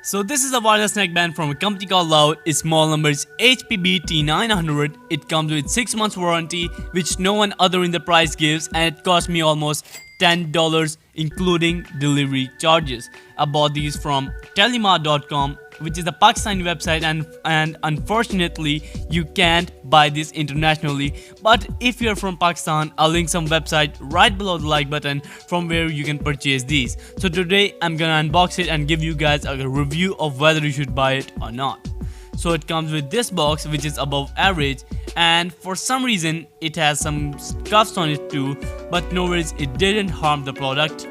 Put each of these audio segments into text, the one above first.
So this is a wireless neckband from a company called Loud. Its model number is HPB-T900. It comes with 6 months warranty, which no one other in the price gives, and it cost me almost $10 including delivery charges. I bought these from telemart.com, which is the Pakistani website, and unfortunately you can't buy this internationally. But if you're from Pakistan, I'll link some website right below the like button from where you can purchase these. So today I'm gonna unbox it and give you guys a review of whether you should buy it or not. So it comes with this box, which is above average, and for some reason it has some scuffs on it too, but no worries, it didn't harm the product.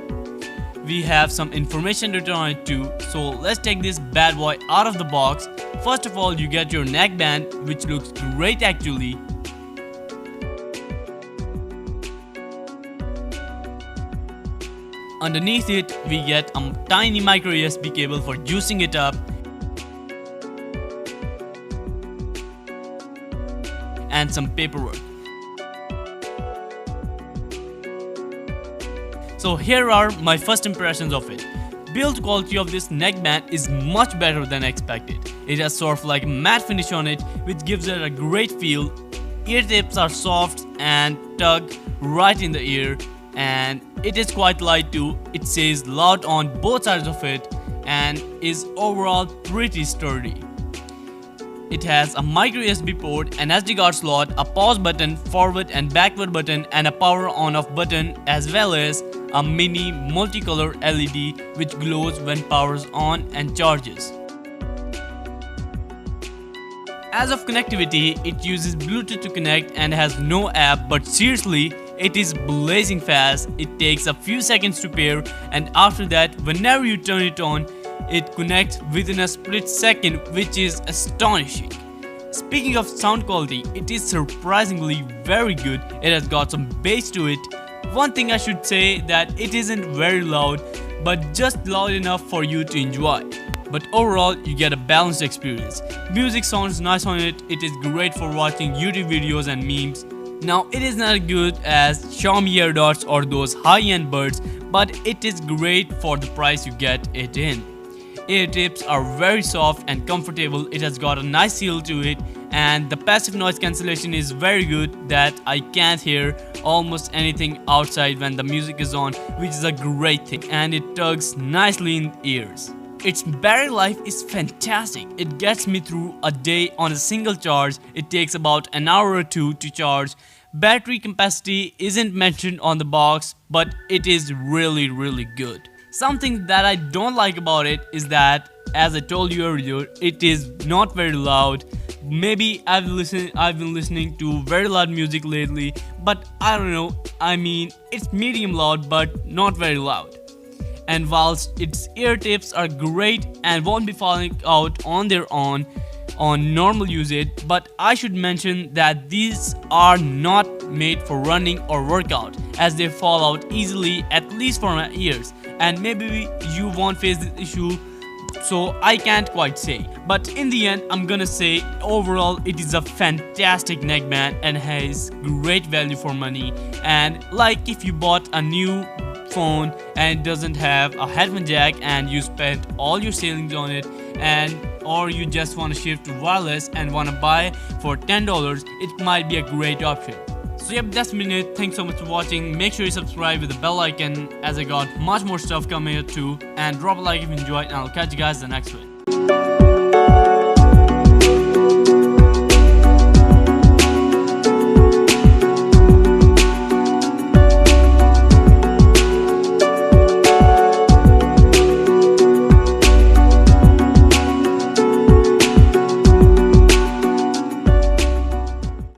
We have some information written on it too, so let's take this bad boy out of the box. First of all, you get your neckband, which looks great actually. Underneath it, we get a tiny micro USB cable for juicing it up, and some paperwork. So here are my first impressions of it. Build quality of this neckband is much better than expected. It has sort of like a matte finish on it, which gives it a great feel. Ear tips are soft and tug right in the ear, and it is quite light too. It says Loud on both sides of it and is overall pretty sturdy. It has a micro USB port, an SD card slot, a pause button, forward and backward button, and a power on off button, as well as a mini multicolor LED which glows when powers on and charges. As of connectivity, it uses Bluetooth to connect and has no app, but seriously, it is blazing fast. It takes a few seconds to pair, and after that, whenever you turn it on, it connects within a split second, which is astonishing. Speaking of sound quality, it is surprisingly very good. It has got some bass to it. One thing I should say that it isn't very loud, but just loud enough for you to enjoy. But overall, you get a balanced experience. Music sounds nice on it. It is great for watching YouTube videos and memes. Now, it is not as good as Xiaomi AirDots or those high-end buds, but it is great for the price you get it in. Ear tips are very soft and comfortable. It has got a nice feel to it, and the passive noise cancellation is very good that I can't hear almost anything outside when the music is on, which is a great thing, and it tugs nicely in ears. Its battery life is fantastic. It gets me through a day on a single charge. It takes about an hour or two to charge. Battery capacity isn't mentioned on the box, but it is really good. Something that I don't like about it is that, as I told you earlier, it is not very loud. Maybe I've been listening to very loud music lately, but I don't know. I mean, it's medium loud but not very loud. And whilst its ear tips are great and won't be falling out on their own on normal usage, but I should mention that these are not made for running or workout, as they fall out easily, at least for my ears. And maybe you won't face this issue, so I can't quite say. But in the end, I'm gonna say overall it is a fantastic neckband and has great value for money. And like if you bought a new phone and it doesn't have a headphone jack and you spent all your savings on it, or you just want to shift to wireless and want to buy for $10, it might be a great option. So yep, that's been it. Thanks so much for watching. Make sure you subscribe with the bell icon, as I got much more stuff coming here too, and drop a like if you enjoyed, and I'll catch you guys in the next one.